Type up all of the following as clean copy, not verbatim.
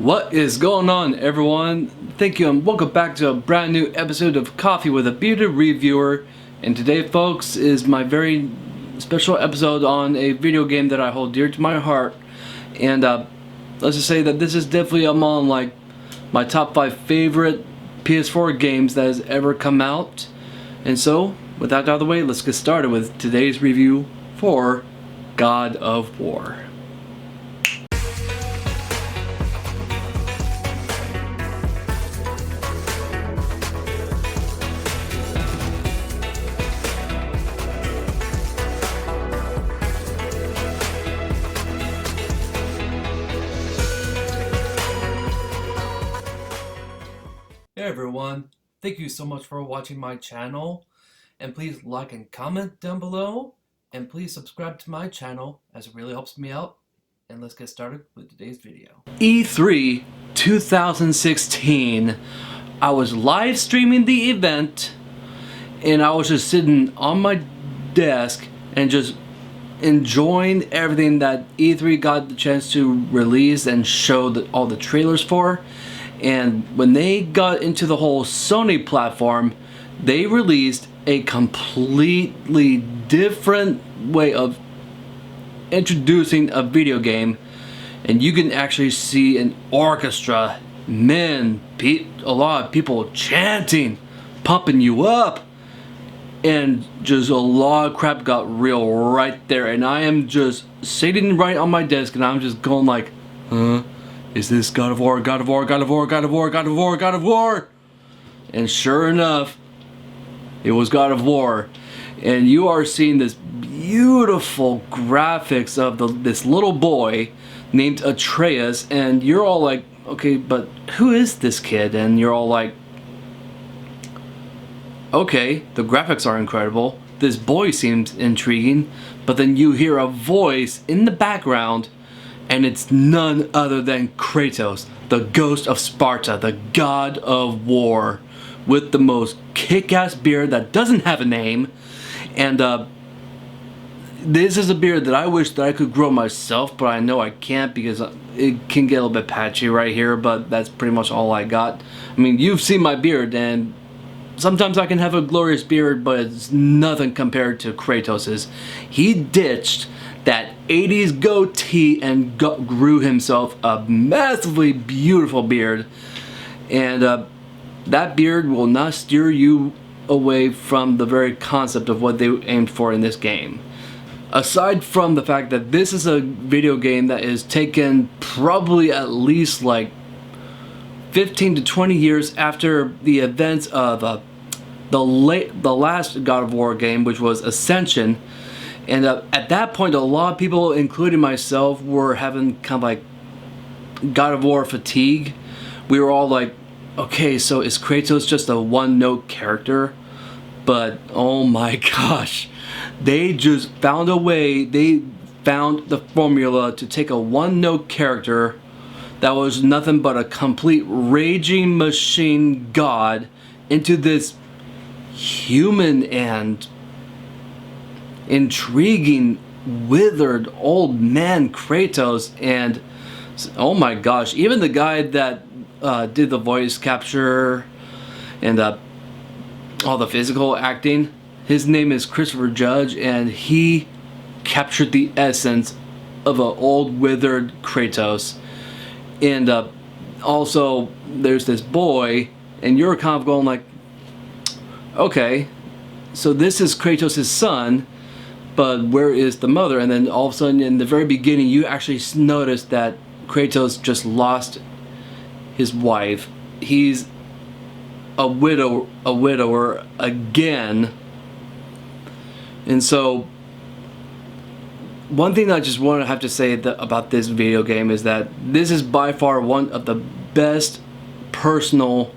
What is going on, everyone? Thank you and welcome back to a brand new episode of Coffee with a Bearded Reviewer. And today, folks, is my very special episode on a video game that I hold dear to my heart. And let's just say that this is definitely among like my top 5 favorite PS4 games that has ever come out. And so, with that out of the way, let's get started with today's review for God of War. Hey everyone, thank you so much for watching my channel, and please like and comment down below, and please subscribe to my channel as it really helps me out. And let's get started with today's video. E3 2016, I was live streaming the event and I was just sitting on my desk and just enjoying everything that E3 got the chance to release and show all the trailers for. And when they got into the whole Sony platform, they released a completely different way of introducing a video game. And you can actually see an orchestra, men, a lot of people chanting, pumping you up. And just a lot of crap got real right there. And I am just sitting right on my desk and I'm just going like, huh? Is this God of War, God of War, God of War, God of War, God of War, God of War? And sure enough, it was God of War. And you are seeing this beautiful graphics of this little boy named Atreus. And you're all like, okay, but who is this kid? And you're all like, okay, the graphics are incredible. This boy seems intriguing. But then you hear a voice in the background, and it's none other than Kratos, the ghost of Sparta, the God of War, with the most kick-ass beard that doesn't have a name. And this is a beard that I wish that I could grow myself, but I know I can't because it can get a little bit patchy right here, but that's pretty much all I got. I mean, you've seen my beard, and sometimes I can have a glorious beard, but it's nothing compared to Kratos's. He ditched that 80s goatee and grew himself a massively beautiful beard. And that beard will not steer you away from the very concept of what they aimed for in this game. Aside from the fact that this is a video game that is taken probably at least like 15 to 20 years after the events of the last God of War game, which was Ascension. And at that point, a lot of people, including myself, were having kind of like God of War fatigue. We were all like, okay, so is Kratos just a one-note character? But oh my gosh, they just found a way, they found the formula to take a one-note character that was nothing but a complete raging machine god into this human and intriguing, withered old man Kratos. And oh my gosh, even the guy that did the voice capture and all the physical acting, his name is Christopher Judge, and he captured the essence of an old withered Kratos. And also there's this boy, and you're kind of going like, okay, so this is Kratos' son, but where is the mother? And then all of a sudden in the very beginning you actually notice that Kratos just lost his wife. He's a widower again. And so one thing I just want to have to say about this video game is that this is by far one of the best personal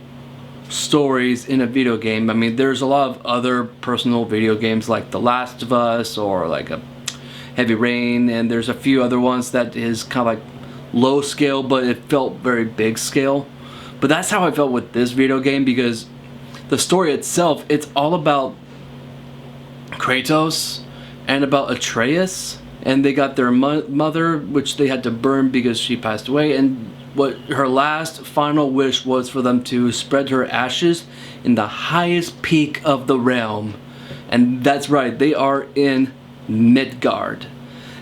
stories in a video game. I mean, there's a lot of other personal video games like The Last of Us or like a Heavy Rain, and there's a few other ones that is kind of like low scale, but it felt very big scale. But that's how I felt with this video game, because the story itself, it's all about Kratos and about Atreus, and they got their mother, which they had to burn because she passed away, and what her last final wish was for them to spread her ashes in the highest peak of the realm. And that's right, they are in Midgard.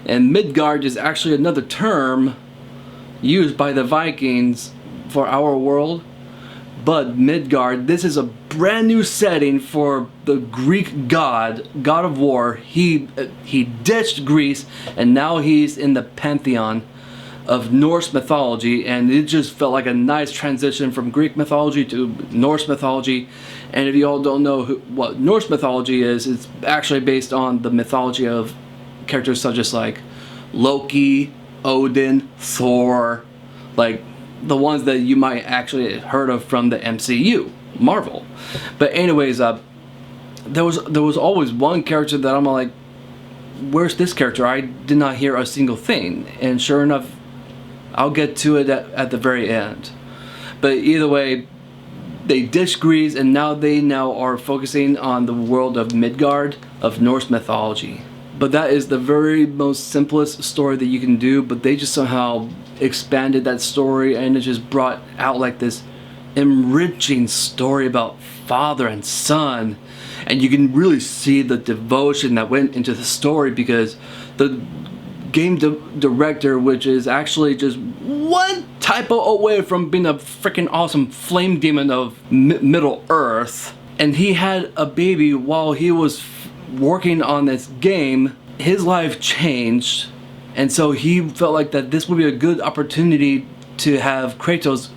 And Midgard is actually another term used by the Vikings for our world. But Midgard, this is a brand new setting for the Greek god of war. He ditched Greece and now he's in the pantheon of Norse mythology, and it just felt like a nice transition from Greek mythology to Norse mythology. And if you all don't know what Norse mythology is, it's actually based on the mythology of characters such as like Loki, Odin, Thor, like the ones that you might actually have heard of from the MCU, Marvel. But anyways, there was always one character that I'm like, where's this character? I did not hear a single thing. And sure enough, I'll get to it at the very end. But either way, they ditched Greece and now they are focusing on the world of Midgard, of Norse mythology. But that is the very most simplest story that you can do, but they just somehow expanded that story and it just brought out like this enriching story about father and son. And you can really see the devotion that went into the story, because the game director, which is actually just one typo away from being a freaking awesome flame demon of Middle Earth, and he had a baby while he was working on this game. His life changed, and so he felt like that this would be a good opportunity to have Kratos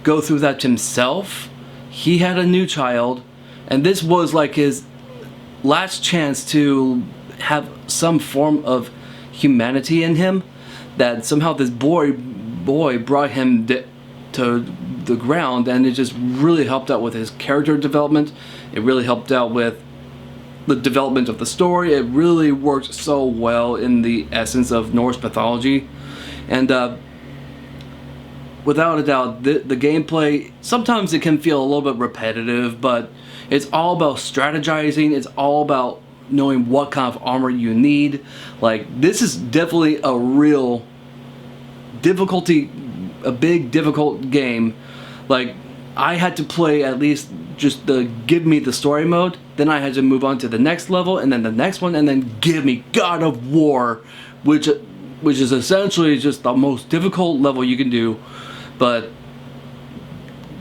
go through that himself. He had a new child, and this was like his last chance to have some form of humanity in him, that somehow this boy brought him to the ground, and it just really helped out with his character development. It really helped out with the development of the story. It really worked so well in the essence of Norse mythology. And without a doubt, the gameplay, sometimes it can feel a little bit repetitive, but it's all about strategizing. It's all about knowing what kind of armor you need. Like, this is definitely a real difficulty, a big difficult game. Like, I had to play at least just the give me the story mode, then I had to move on to the next level, and then the next one, and then give me God of War, which is essentially just the most difficult level you can do. But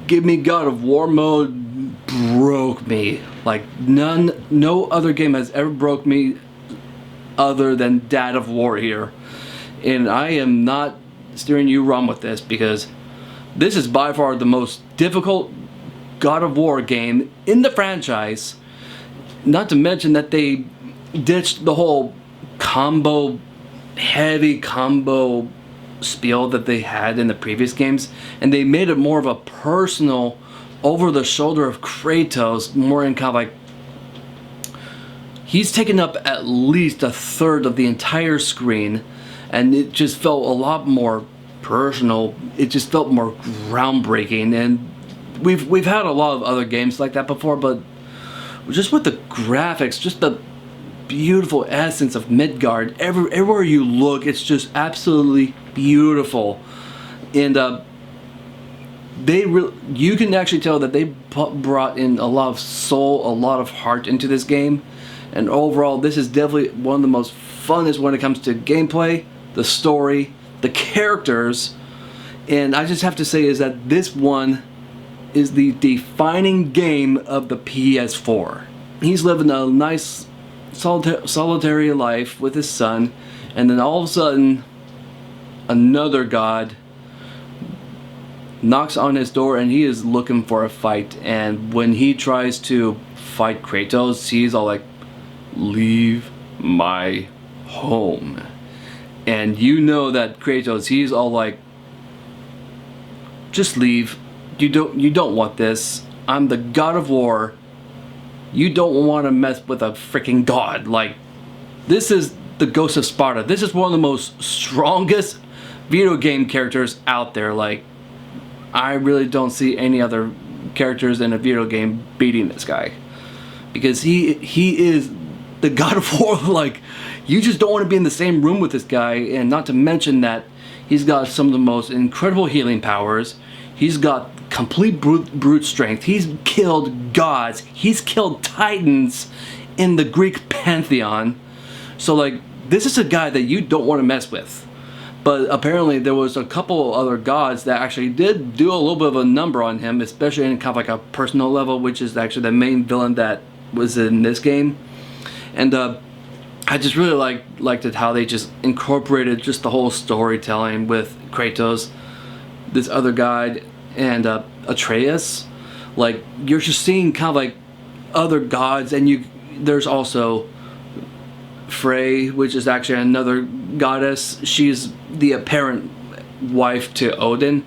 give me God of War mode broke me. Like, no other game has ever broke me other than Dad of War here. And I am not steering you wrong with this, because this is by far the most difficult God of War game in the franchise. Not to mention that they ditched the whole heavy combo spiel that they had in the previous games, and they made it more of a personal, over the shoulder of Kratos, more in kind of like, he's taken up at least a third of the entire screen, and it just felt a lot more personal. It just felt more groundbreaking. And we've had a lot of other games like that before, but just with the graphics, just the beautiful essence of Midgard, everywhere you look, it's just absolutely beautiful. And you can actually tell that they brought in a lot of soul, a lot of heart into this game. And overall, this is definitely one of the most funnest when it comes to gameplay, the story, the characters. And I just have to say is that this one is the defining game of the PS4. He's living a nice solitary life with his son, and then all of a sudden another god knocks on his door, and he is looking for a fight. And when he tries to fight Kratos, he's all like, leave my home. And you know that Kratos, he's all like, just leave. You don't want this. I'm the God of War. You don't want to mess with a freaking god. Like, this is the Ghost of Sparta. This is one of the most strongest video game characters out there. Like, I really don't see any other characters in a video game beating this guy, because he is the God of War, like, you just don't want to be in the same room with this guy. And not to mention that he's got some of the most incredible healing powers. He's got complete brute strength. He's killed gods. He's killed titans in the Greek pantheon. So like, this is a guy that you don't want to mess with. But apparently there was a couple other gods that actually did do a little bit of a number on him, especially in kind of like a personal level, which is actually the main villain that was in this game. And I just really liked it how they just incorporated just the whole storytelling with Kratos, this other guy, and Atreus. Like, you're just seeing kind of like other gods, and there's also Frey, which is actually another goddess. She's the apparent wife to Odin,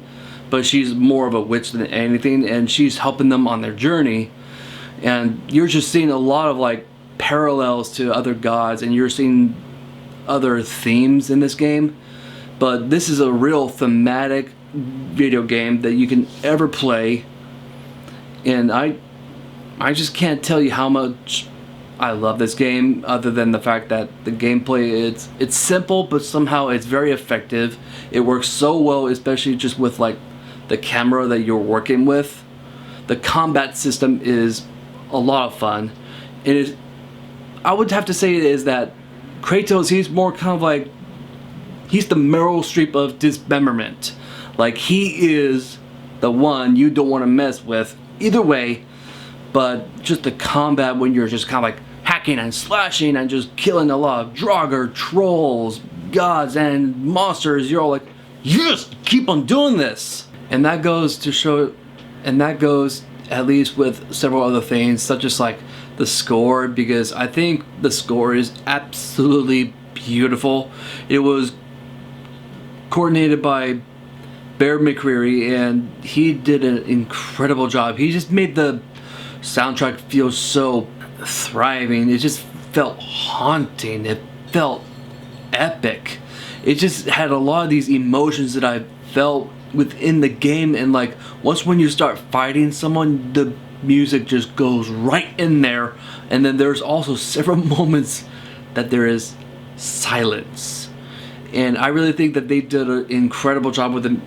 but she's more of a witch than anything, and she's helping them on their journey. And you're just seeing a lot of like parallels to other gods, and you're seeing other themes in this game. But this is a real thematic video game that you can ever play, and I just can't tell you how much I love this game, other than the fact that the gameplay, it's simple, but somehow it's very effective. It works so well, especially just with like the camera that you're working with. The combat system is a lot of fun. I would have to say is that Kratos, he's more kind of like, he's the Meryl Streep of dismemberment. Like, he is the one you don't want to mess with either way. But just the combat, when you're just kind of like hacking and slashing and just killing a lot of Draugr, trolls, gods, and monsters, you're all like, yes, keep on doing this. And that goes to show, and that goes at least with several other things, such as like the score, because I think the score is absolutely beautiful. It was coordinated by Bear McCreary, and he did an incredible job. He just made the soundtrack feels so thriving. It just felt haunting. It felt epic. It just had a lot of these emotions that I felt within the game, and like once when you start fighting someone, the music just goes right in there. And then there's also several moments that there is silence, and I really think that they did an incredible job with the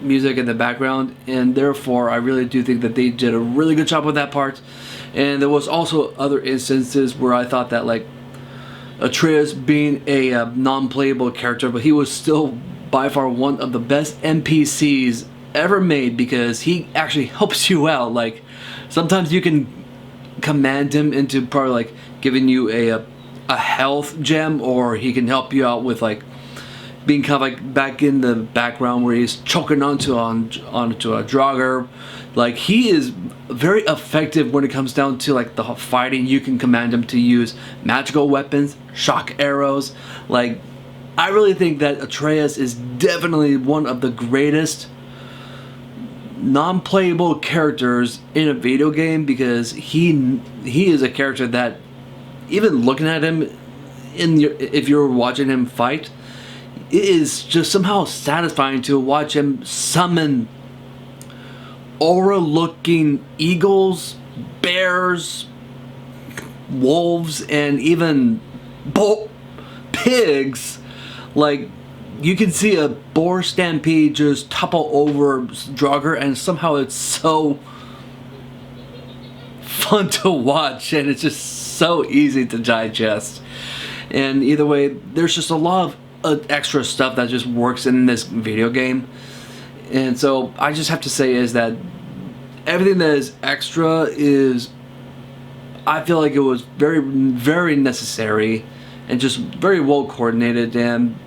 music in the background, and therefore I really do think that they did a really good job with that part. And there was also other instances where I thought that, like, Atreus being a non-playable character, but he was still by far one of the best NPCs ever made, because he actually helps you out. Like, sometimes you can command him into probably like giving you a health gem, or he can help you out with like being kind of like back in the background where he's choking onto a Draugr. Like, he is very effective when it comes down to like the fighting. You can command him to use magical weapons, shock arrows. Like, I really think that Atreus is definitely one of the greatest non-playable characters in a video game, because he is a character that, even looking at him if you're watching him fight, it is just somehow satisfying to watch him summon aura-looking eagles, bears, wolves, and even pigs. Like, you can see a boar stampede just topple over Draugr, and somehow it's so fun to watch, and it's just so easy to digest. And either way, there's just a lot of extra stuff that just works in this video game. And so I just have to say is that everything that is extra is, I feel like it was very, very necessary and just very well coordinated. And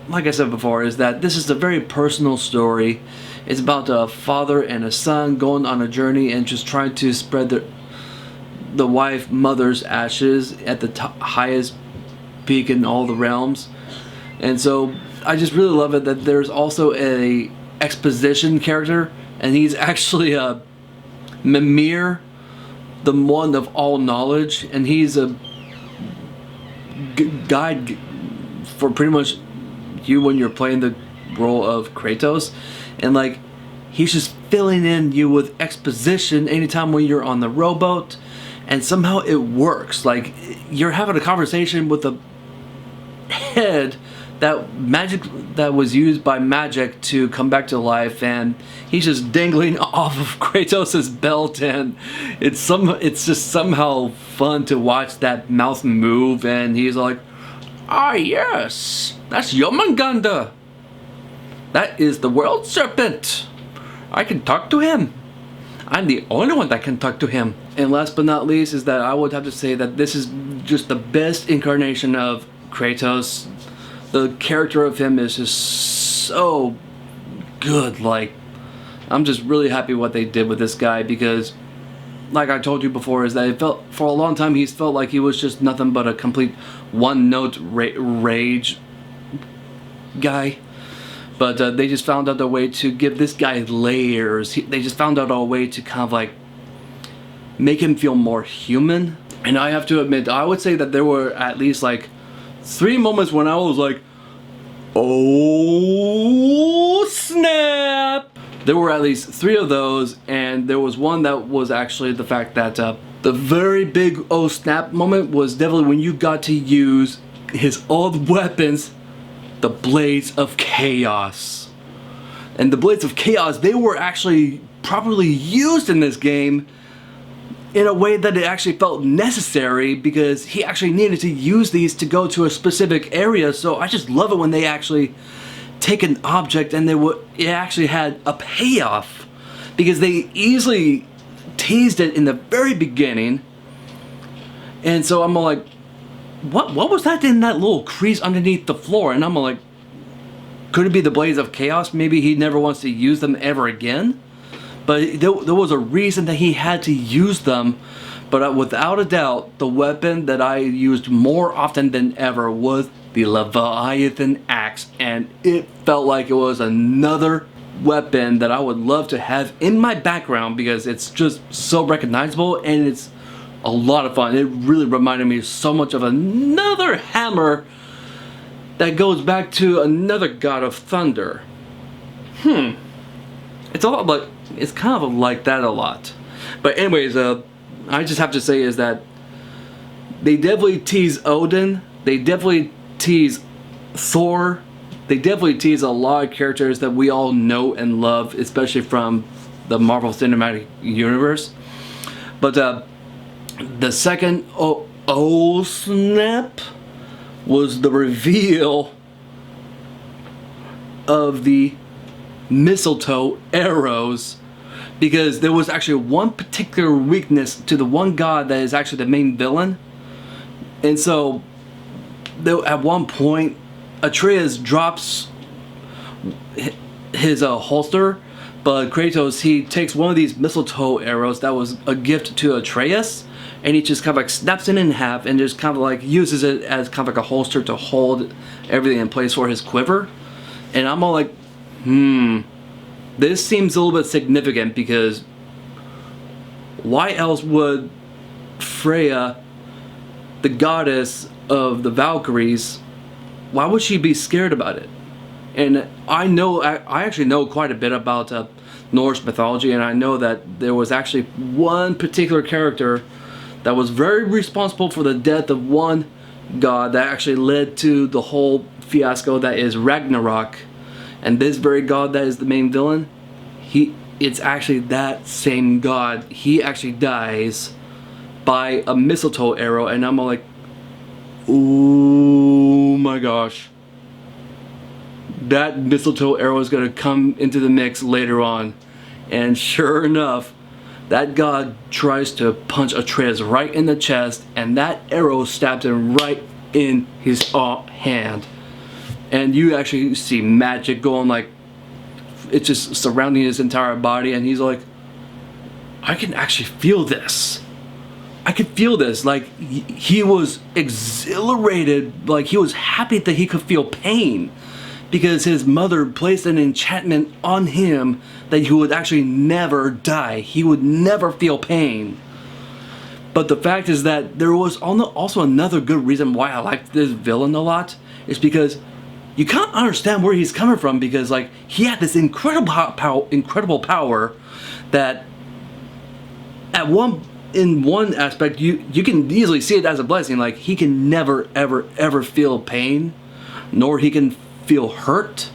like I said before, is that this is a very personal story. It's about a father and a son going on a journey and just trying to spread the mother's ashes at the highest peak in all the realms. And so I just really love it that there's also a exposition character, and he's actually a Mimir, the one of all knowledge, and he's a guide for pretty much you when you're playing the role of Kratos. And like, he's just filling in you with exposition anytime when you're on the rowboat, and somehow it works. Like, you're having a conversation with a head that was used by magic to come back to life, and he's just dangling off of Kratos' belt, and it's just somehow fun to watch that mouth move, and he's like, "Ah, yes, that's Jomungandr. That is the world serpent. I can talk to him. I'm the only one that can talk to him." And last but not least is that I would have to say that this is just the best incarnation of Kratos. The character of him is just so good. Like, I'm just really happy what they did with this guy, because like I told you before, is that it felt, for a long time, he's felt like he was just nothing but a complete one-note rage guy. But they just found out a way to give this guy layers. They just found out a way to kind of like make him feel more human. And I have to admit, I would say that there were at least like 3 moments when I was like, oh snap! There were at least 3 of those, and there was one that was actually the fact that the very big oh snap moment was definitely when you got to use his old weapons, the Blades of Chaos. And the Blades of Chaos, they were actually properly used in this game in a way that it actually felt necessary, because he actually needed to use these to go to a specific area. So I just love it when they actually take an object and it actually had a payoff, because they easily teased it in the very beginning. And so I'm like, what was that in that little crease underneath the floor? And I'm like, could it be the Blades of Chaos? Maybe he never wants to use them ever again? But there was a reason that he had to use them. But without a doubt, the weapon that I used more often than ever was the Leviathan Axe. And it felt like it was another weapon that I would love to have in my background, because it's just so recognizable and it's a lot of fun. It really reminded me so much of another hammer that goes back to another god of thunder. It's all like, it's kind of like that a lot. But anyways, I just have to say is that they definitely tease Odin, they definitely tease Thor, they definitely tease a lot of characters that we all know and love, especially from the Marvel Cinematic Universe. But the second oh snap was the reveal of the mistletoe arrows, because there was actually one particular weakness to the one god that is actually the main villain. And so at one point Atreus drops his holster, but Kratos, he takes one of these mistletoe arrows that was a gift to Atreus, and he just kind of like snaps it in half and just kind of like uses it as kind of like a holster to hold everything in place for his quiver. And I'm all like, this seems a little bit significant, because why else would Freya, the goddess of the Valkyries, why would she be scared about it? And I actually know quite a bit about Norse mythology, and I know that there was actually one particular character that was very responsible for the death of one god that actually led to the whole fiasco that is Ragnarok. And this very god that is the main villain, it's actually that same god. He actually dies by a mistletoe arrow, and I'm all like, oh my gosh. That mistletoe arrow is going to come into the mix later on. And sure enough, that god tries to punch Atreus right in the chest, and that arrow stabs him right in his hand. And you actually see magic going, like, it's just surrounding his entire body, and he's like, I can actually feel this. I could feel this. Like, he was exhilarated, like he was happy that he could feel pain, because his mother placed an enchantment on him that he would actually never die. He would never feel pain. But the fact is that there was also another good reason why I liked this villain a lot, is because you can't understand where he's coming from, because like he had this incredible power that at one in one aspect, you can easily see it as a blessing. Like, he can never, ever, ever feel pain, nor he can feel hurt.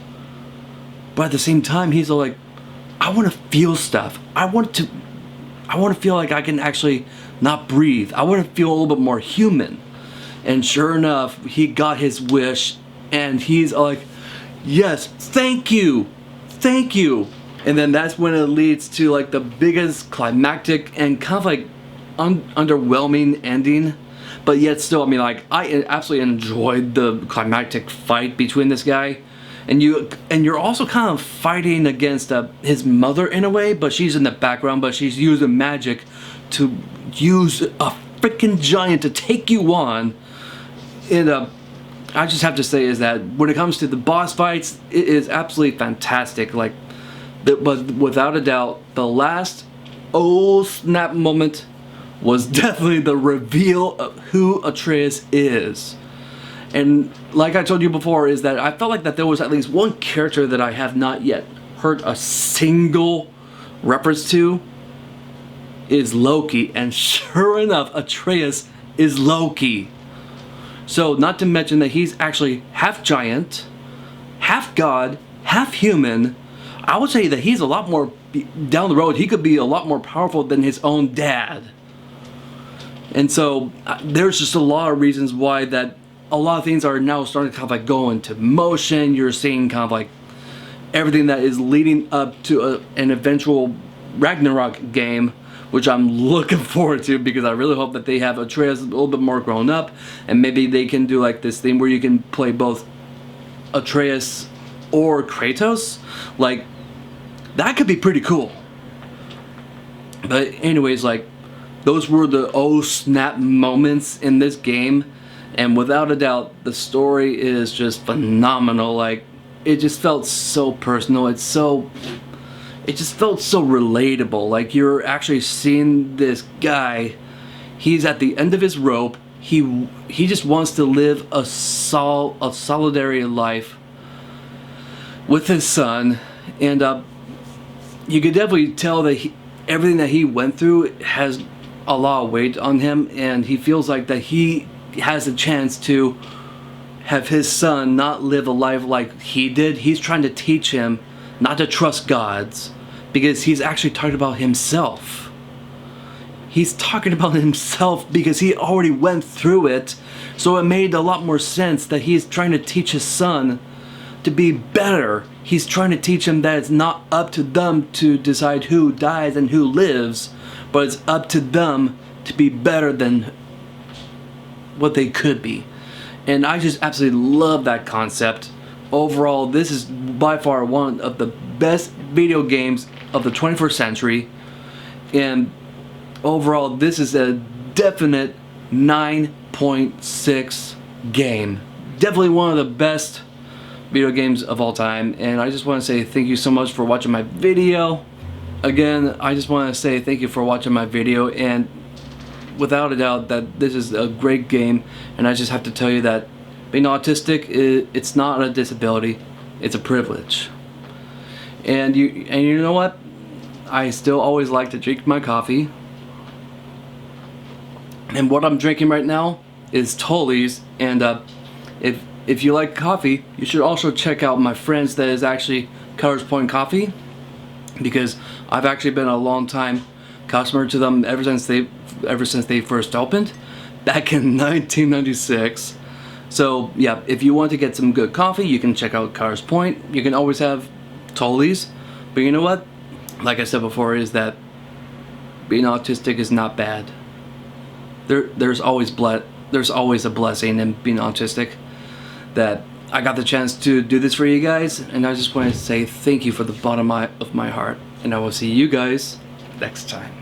But at the same time, he's like, I want to feel stuff. I want to feel like I can actually not breathe. I want to feel a little bit more human. And sure enough, he got his wish, and he's like, yes, thank you, thank you. And then that's when it leads to like the biggest climactic and kind of like underwhelming ending. But yet still, I mean, like, I absolutely enjoyed the climactic fight between this guy. And you're also kind of fighting against his mother in a way, but she's in the background, but she's using magic to use a freaking giant to take you on. And I just have to say is that when it comes to the boss fights, it is absolutely fantastic. Like, but without a doubt, the last oh snap moment was definitely the reveal of who Atreus is. And like I told you before, is that I felt like that there was at least one character that I have not yet heard a single reference to, is Loki. And sure enough, Atreus is Loki. So not to mention that he's actually half giant, half god, half human. I would say that he's a lot more, down the road, he could be a lot more powerful than his own dad. And so there's just a lot of reasons why that a lot of things are now starting to kind of like go into motion. You're seeing kind of like everything that is leading up to an eventual Ragnarok game, which I'm looking forward to, because I really hope that they have Atreus a little bit more grown up, and maybe they can do like this thing where you can play both Atreus or Kratos. Like, that could be pretty cool. But anyways, like, those were the oh snap moments in this game. And without a doubt, the story is just phenomenal. Like, it just felt so personal. It just felt so relatable. Like, you're actually seeing this guy. He's at the end of his rope. He just wants to live a solitary life with his son. And you could definitely tell that everything that he went through has a lot of weight on him. And he feels like that he has a chance to have his son not live a life like he did. He's trying to teach him not to trust gods, because he's actually talking about himself. He's talking about himself because he already went through it. So it made a lot more sense that he's trying to teach his son to be better. He's trying to teach him that it's not up to them to decide who dies and who lives, but it's up to them to be better than what they could be. And I just absolutely love that concept. Overall, this is by far one of the best video games of the 21st century. And overall, this is a definite 9.6 game. Definitely one of the best video games of all time. And I just want to say thank you so much for watching my video. Again, I just want to say thank you for watching my video, and without a doubt that this is a great game. And I just have to tell you that being autistic, it's not a disability, it's a privilege. And you know what? I still always like to drink my coffee. And what I'm drinking right now is Tully's. And if you like coffee, you should also check out my friends that is actually Cutters Point Coffee, because I've actually been a long time customer to them ever since they first opened back in 1996. So yeah, if you want to get some good coffee, you can check out Cutters Point. You can always have Tully's, but you know what? Like I said before, is that being autistic is not bad. There's always a blessing in being autistic. That I got the chance to do this for you guys, and I just want to say thank you from the bottom of my heart, and I will see you guys next time.